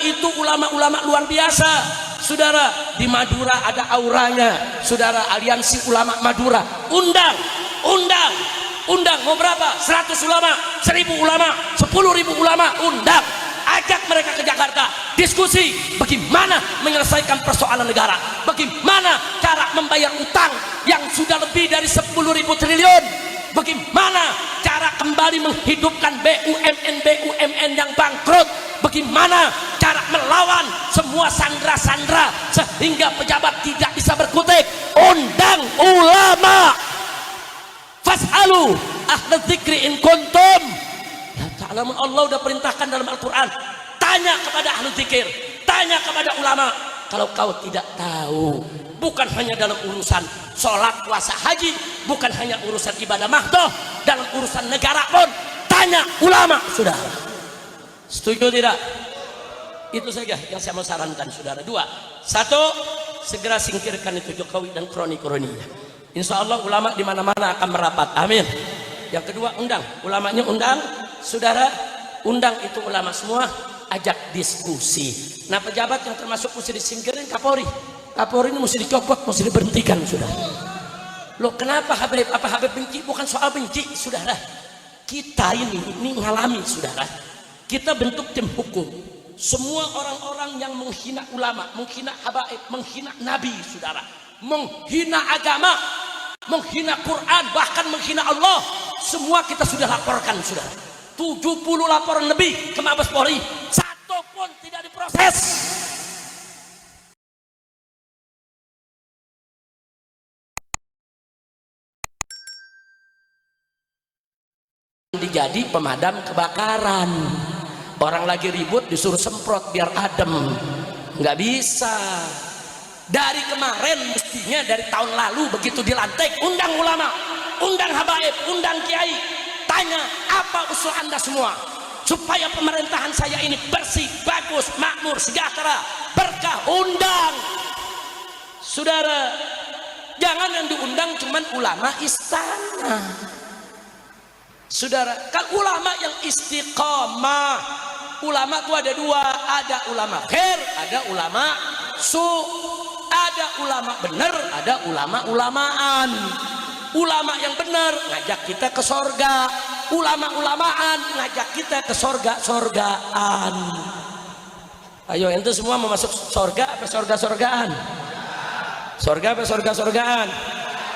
itu ulama-ulama luar biasa. Saudara, di Madura ada auranya. Saudara, Aliansi Ulama Madura, undang mau berapa? 100 ulama, 1000 ulama, 10.000 ulama, undang, ajak mereka ke Jakarta, diskusi bagaimana menyelesaikan persoalan negara, bagaimana cara membayar utang yang sudah lebih dari 10.000 triliun, bagaimana cara kembali menghidupkan BUMN yang bangkrut, bagaimana cara melawan semua sandra-sandra sehingga pejabat tidak bisa berkutik. Undang ulama. Fas'alu ahla dzikri in kuntum la ta'lamun. Allah udah perintahkan dalam Al-Quran, tanya kepada ahli dzikir, tanya kepada ulama kalau kau tidak tahu. Bukan hanya dalam urusan sholat, puasa, haji, bukan hanya urusan ibadah mahdoh, dalam urusan negara pun tanya ulama. Sudah, setuju tidak? Itu saja yang saya mau sarankan, saudara. 2, 1, segera singkirkan itu Jokowi dan kroni-kroninya. Insya Allah ulama di mana-mana akan merapat. Amin. Yang kedua, undang ulamanya, undang saudara, undang itu ulama semua, ajak diskusi. Nah, pejabat yang termasuk mesti disingkirin Kapolri. Kapolri ini mesti dicopot, mesti diberhentikan, saudara. Loh, kenapa Habib? Apa Habib benci? Bukan soal benci, saudara. Kita ini ngalami, saudara. Kita bentuk tim hukum. Semua orang-orang yang menghina ulama, menghina habaib, menghina nabi, saudara, menghina agama, menghina Quran, bahkan menghina Allah, semua kita sudah laporkan, saudara. 70 laporan lebih ke Mabes Polri, satu pun tidak diproses. Dijadi pemadam kebakaran, orang lagi ribut disuruh semprot biar adem, nggak bisa. Dari kemarin, mestinya dari tahun lalu begitu dilantik, undang ulama, undang habaib, undang kiai, tanya apa usul anda semua supaya pemerintahan saya ini bersih, bagus, makmur, sejahtera, berkah. Undang, saudara. Jangan yang diundang cuman ulama istana, saudara. Kan ulama yang istiqomah. Ulama itu ada 2, ada ulama khair, ada ulama su. Ada ulama benar, ada ulama-ulamaan. Ulama yang benar ngajak kita ke sorga, ulama-ulamaan ngajak kita ke sorga-sorgaan. Ayo, ente semua mau masuk sorga apa sorga-sorgaan? Sorga apa sorga-sorgaan?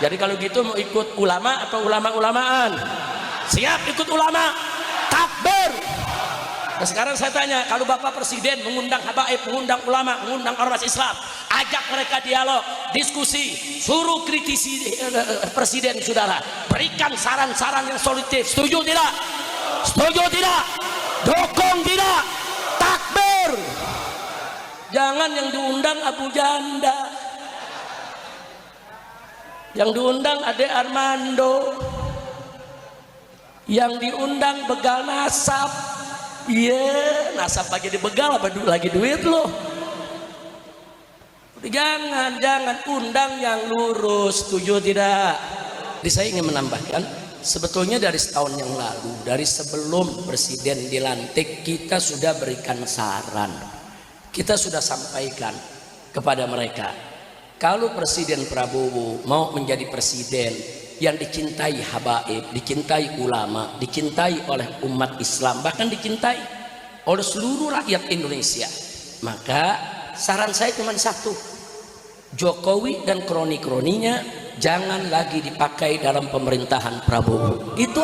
Jadi kalau gitu mau ikut ulama atau ulama-ulamaan? Siap ikut ulama? Takbir. Nah, sekarang saya tanya, kalau Bapak Presiden mengundang habaib, mengundang ulama, mengundang ormas Islam, ajak mereka dialog, diskusi, suruh kritisi Presiden, saudara, berikan saran-saran yang solutif. Setuju tidak? Setuju tidak? Dukung tidak? Takbir. Jangan yang diundang Abu Janda, yang diundang Ade Armando, yang diundang begal nasab. Iya, nasab aja dibegal, apa lagi duit lo. Jangan undang yang lurus. Setuju tidak? Jadi saya ingin menambahkan, sebetulnya dari setahun yang lalu, dari sebelum presiden dilantik, kita sudah berikan saran, kita sudah sampaikan kepada mereka, kalau Presiden Prabowo mau menjadi presiden yang dicintai habaib, dicintai ulama, dicintai oleh umat Islam, bahkan dicintai oleh seluruh rakyat Indonesia, maka saran saya cuma satu, Jokowi dan kroni-kroninya jangan lagi dipakai dalam pemerintahan Prabowo. Itu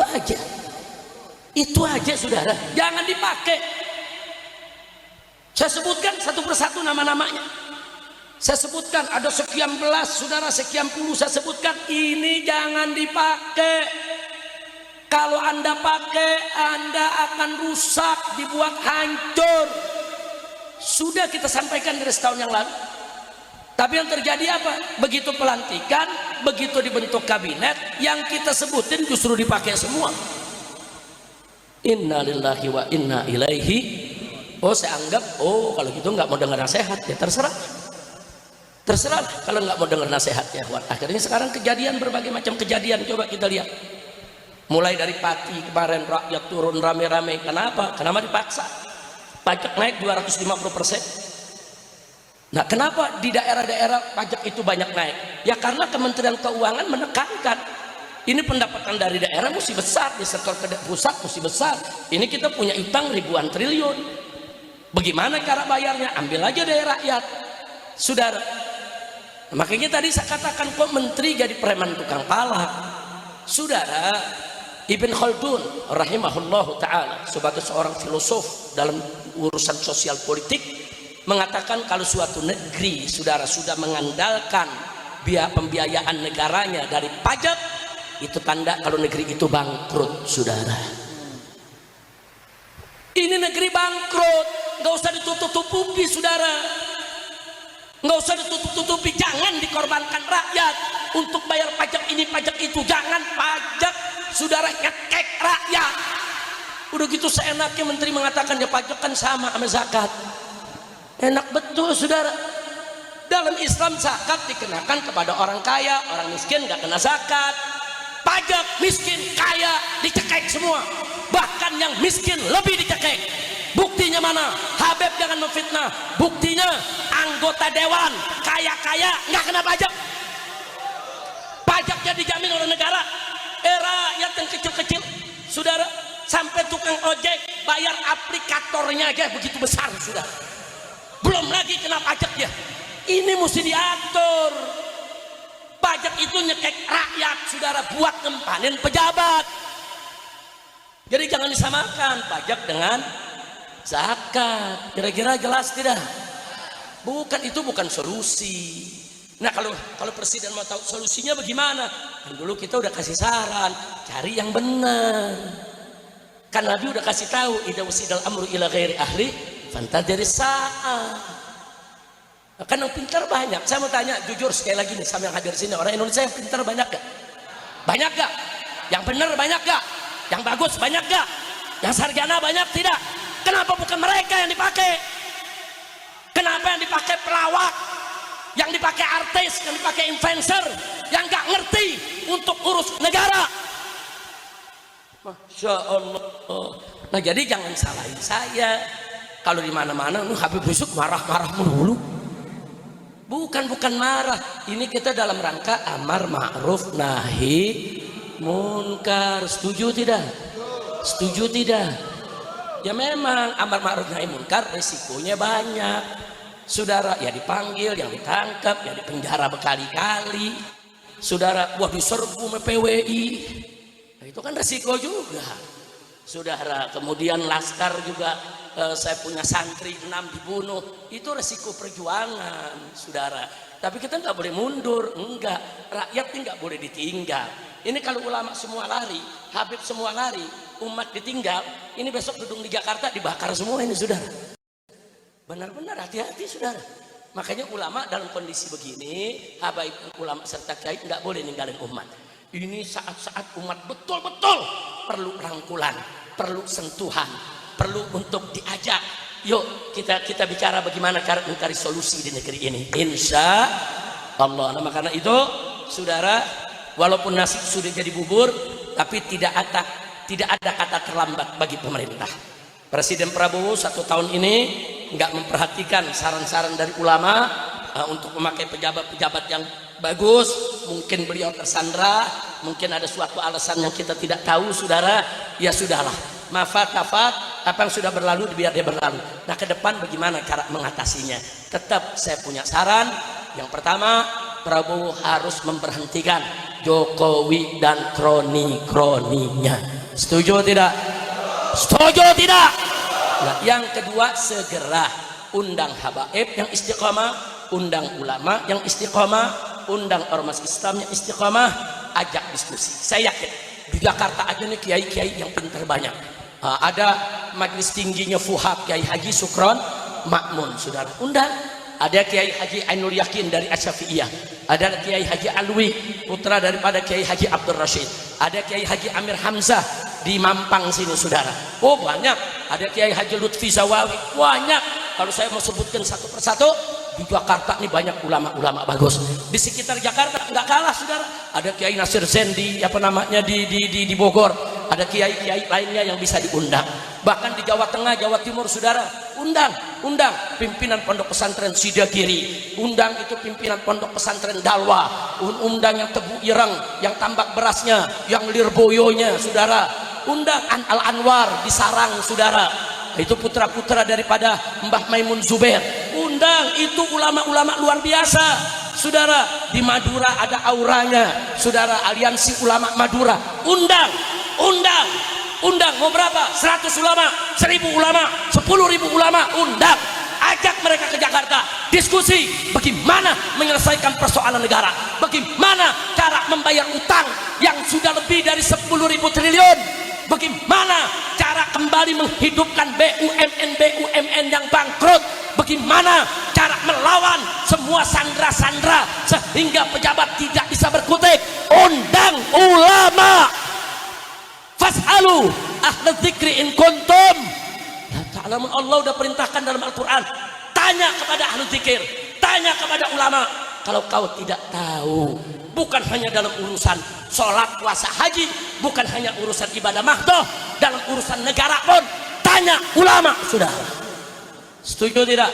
aja saudara, jangan dipakai. Saya sebutkan satu persatu nama-namanya. Saya sebutkan ada sekian belas, saudara, sekian puluh, saya sebutkan. Ini jangan dipakai. Kalau anda pakai, anda akan rusak, dibuat hancur. Sudah kita sampaikan dari setahun yang lalu. Tapi yang terjadi apa? Begitu pelantikan, begitu dibentuk kabinet, yang kita sebutin justru dipakai semua. Inna lillahi wa inna ilaihi. Oh, saya anggap, oh kalau gitu nggak mau dengar nasihat, ya terserah. Terserah kalau nggak mau dengar nasihatnya. Akhirnya sekarang kejadian, berbagai macam kejadian, coba kita lihat. Mulai dari Pati kemarin rakyat turun rame-rame. Kenapa? Kenapa dipaksa? pajak naik 250%. Nah, kenapa di daerah-daerah pajak itu banyak naik? Ya karena Kementerian Keuangan menekankan ini pendapatan dari daerah mesti besar, di sektor pusat mesti besar. Ini kita punya utang ribuan triliun. Bagaimana cara bayarnya? Ambil aja dari rakyat, saudara. Makanya tadi saya katakan kok menteri jadi preman tukang pala, saudara. Ibn Khaldun rahimahullahu ta'ala sebagai seorang filosof dalam urusan sosial politik mengatakan kalau suatu negeri, saudara, sudah mengandalkan biaya pembiayaan negaranya dari pajak, itu tanda kalau negeri itu bangkrut, saudara. Ini negeri bangkrut, nggak usah ditutup-tutupi, saudara, nggak usah ditutup-tutupi. Jangan dikorbankan rakyat untuk bayar pajak ini pajak itu. Jangan pajak, saudara, ngekek rakyat. Udah gitu seenaknya menteri mengatakan ya pajak kan sama zakat. Enak betul, saudara. Dalam Islam zakat dikenakan kepada orang kaya, orang miskin nggak kena zakat. Pajak miskin kaya dicekek semua, bahkan yang miskin lebih dicekek. Buktinya mana? Habib jangan memfitnah. Buktinya anggota dewan kaya-kaya nggak kena pajak, pajaknya dijamin oleh negara. Rakyat yang kecil-kecil, saudara, sampai tukang ojek bayar aplikatornya aja begitu besar, saudara, belum lagi kena pajak dia. Ini mesti diatur. Pajak itu nyekek rakyat, saudara, buat ngempanin pejabat. Jadi jangan disamakan pajak dengan zakat. Kira-kira jelas tidak? Bukan, itu bukan solusi. Nah, kalau presiden mau tahu solusinya bagaimana, kan dulu kita udah kasih saran, cari yang benar. Kan Nabi udah kasih tahu, idza usidal amru ila ghairi ahli fantadhiris sa'a. Kan yang pintar banyak. Saya mau tanya jujur sekali lagi nih sama yang hadir sini, orang Indonesia yang pintar banyak gak? Banyak gak? Yang benar banyak gak? Yang bagus banyak gak? Yang sarjana banyak tidak? Kenapa bukan mereka yang dipakai? Kenapa yang dipakai pelawak, yang dipakai artis, yang dipakai influencer, yang gak ngerti untuk urus negara? Masya Allah. Nah, jadi jangan salahin saya. Kalau di mana-mana Habib Rizik marah-marah mulu. Bukan marah. Ini kita dalam rangka amar ma'ruf nahi munkar. Setuju tidak? Setuju tidak? Ya memang amar ma'ruf nahi munkar resikonya banyak, saudara. Ya dipanggil, yang ditangkap, yang dipenjara berkali-kali, saudara. Wah, diserbu sama PWI. Nah, itu kan resiko juga, saudara. Kemudian laskar juga, saya punya santri 6 dibunuh, itu resiko perjuangan, saudara. Tapi kita nggak boleh mundur, enggak. Rakyat ini nggak boleh ditinggal. Ini kalau ulama semua lari, Habib semua lari, umat ditinggal, ini besok gedung di Jakarta dibakar semua ini, saudara. Benar-benar hati-hati, saudara. Makanya ulama dalam kondisi begini, habaib ulama serta kiai nggak boleh ninggalin umat. Ini saat-saat umat betul-betul perlu rangkulan, perlu sentuhan, perlu untuk diajak. Yuk kita bicara bagaimana cara mencari solusi di negeri ini, insya Allah. Nah, karena itu, saudara, walaupun nasib sudah jadi bubur, tapi tidak ada kata terlambat bagi pemerintah. Presiden Prabowo 1 tahun ini nggak memperhatikan saran-saran dari ulama untuk memakai pejabat-pejabat yang bagus. Mungkin beliau tersandra, mungkin ada suatu alasan yang kita tidak tahu, saudara. Ya sudahlah, mafat apa yang sudah berlalu biar dia berlalu. Nah, ke depan bagaimana cara mengatasinya? Tetap saya punya saran. Yang pertama, Prabowo harus memberhentikan Jokowi dan kroni-kroninya. Setuju tidak? Setuju tidak? Nah, yang kedua, segera undang habaib yang istiqomah, undang ulama yang istiqomah, undang ormas Islam yang istiqomah, ajak diskusi. Saya yakin di Jakarta aja nih kiai-kiai yang pintar banyak. Ada majelis tingginya Fuhab, Kiai Haji Sukron Makmun, saudara, undang. Ada Kiai Haji Ainul Yakin dari Asyafi'iyah, ada Kiai Haji Alwi, putra daripada Kiai Haji Abdul Rashid, ada Kiai Haji Amir Hamzah di Mampang sini, saudara. Oh, banyak. Ada Kiai Haji Lutfi Zawawi, banyak. Kalau saya mau sebutkan satu persatu, di Jakarta ini banyak ulama-ulama bagus. Di sekitar Jakarta nggak kalah, saudara. Ada Kiai Nasir Zain di di Bogor. Ada kiai-kiai lainnya yang bisa diundang. Bahkan di Jawa Tengah, Jawa Timur, saudara, undang pimpinan pondok pesantren Sidagiri, undang itu pimpinan pondok pesantren Dalwa, undang yang Tebu Ireng, yang tambak berasnya, yang Lirboyonya, saudara, undang Al Anwar di Sarang, saudara, itu putra-putra daripada Mbah Maimun Zubair, undang itu ulama-ulama luar biasa, saudara. Di Madura ada auranya, saudara, Aliansi Ulama Madura, undang mau berapa? 100 ulama, 1000 ulama, 10.000 ulama, undang, ajak mereka ke Jakarta, diskusi bagaimana menyelesaikan persoalan negara, bagaimana cara membayar utang yang sudah lebih dari 10.000 triliun, bagaimana cara kembali menghidupkan BUMN yang bangkrut, bagaimana cara melawan semua sandra-sandra sehingga pejabat tidak bisa berkutik, undang ulama. Fas'alu ahla dzikri in kuntum la ta'lamun. Allah udah perintahkan dalam Al-Quran, tanya kepada ahli dzikir, tanya kepada ulama. Kalau kau tidak tahu, bukan hanya dalam urusan sholat, puasa, haji, bukan hanya urusan ibadah mahdoh, dalam urusan negara pun tanya ulama. Sudah setuju tidak?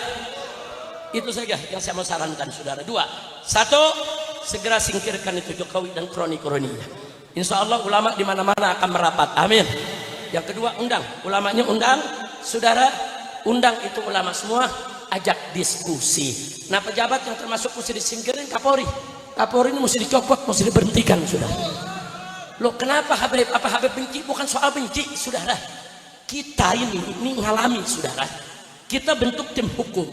Itu saja yang saya mau sarankan, saudara. 2, 1, segera singkirkan itu Jokowi dan kroni-kroninya. Insya Allah ulama di mana-mana akan merapat. Amin. Yang kedua, undang ulamanya, undang, saudara, undang itu ulama semua, ajak diskusi. Nah, pejabat yang termasuk mesti disingkirin Kapolri. Kapolri ini mesti dicopot, mesti diberhentikan, saudara. Loh, kenapa Habib? Apa Habib benci? Bukan soal benci, saudara. Kita ini ngalami, saudara. Kita bentuk tim hukum.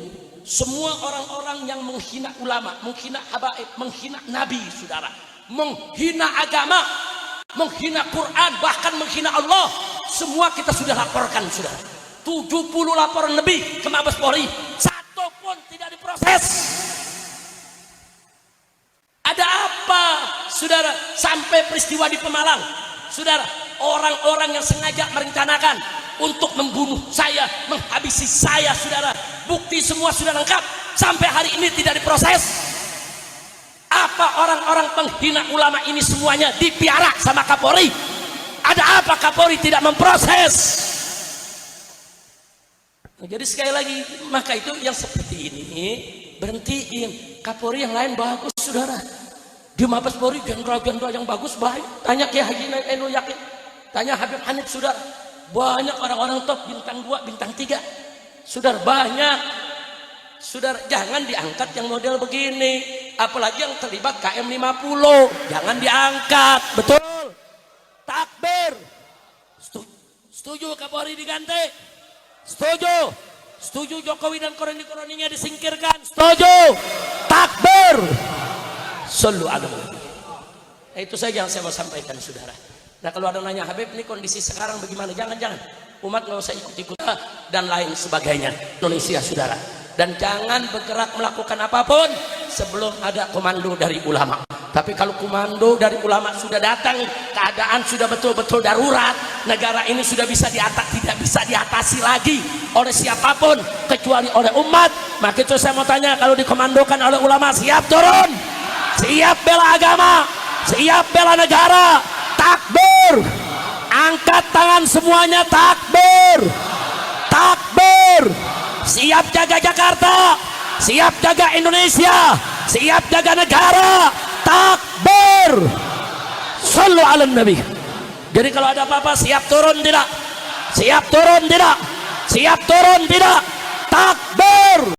Semua orang-orang yang menghina ulama, menghina habaib, menghina nabi, saudara, menghina agama, menghina Quran, bahkan menghina Allah, semua kita sudah laporkan, saudara. 70 laporan lebih ke Mabes Polri, satu pun tidak diproses. Ada apa, saudara? Sampai peristiwa di Pemalang, saudara, orang-orang yang sengaja merencanakan untuk membunuh saya, menghabisi saya, saudara, bukti semua sudah lengkap, sampai hari ini tidak diproses. Apa orang-orang penghina ulama ini semuanya dipiara sama Kapolri? Ada apa Kapolri tidak memproses? Nah, jadi sekali lagi, maka itu yang seperti ini berhentiin. Kapolri yang lain bagus, saudara. Di Mabes Polri jenderal-jenderal yang bagus baik. Tanya Kiai Haji Enu Yakin, tanya Habib Hanif, saudara. Banyak orang-orang top, bintang 2, bintang 3, saudara, banyak. Saudara, jangan diangkat yang model begini, apalagi yang terlibat KM50, jangan diangkat. Betul, takbir. Setuju Kapolri diganti? Setuju Jokowi dan kroni-kroninya disingkirkan? Setuju, takbir. Sallu ala nabi. Nah, itu saja yang saya mau sampaikan, saudara. Nah, kalau ada nanya, Habib ini kondisi sekarang bagaimana? Jangan umat nggak usah ikut-ikut dan lain sebagainya. Indonesia, saudara. Dan jangan bergerak melakukan apapun sebelum ada komando dari ulama. Tapi kalau komando dari ulama sudah datang, keadaan sudah betul-betul darurat, negara ini sudah tidak bisa diatasi lagi oleh siapapun kecuali oleh umat. Maka itu saya mau tanya, kalau dikomandokan oleh ulama, siap turun, siap bela agama, siap bela negara, takbir, angkat tangan semuanya, takbir, takbir. Siap jaga Jakarta, siap jaga Indonesia, siap jaga negara, takbir. Sallu ala nabi. Jadi kalau ada apa-apa, siap turun tidak? Siap turun tidak? Siap turun tidak? Takbir.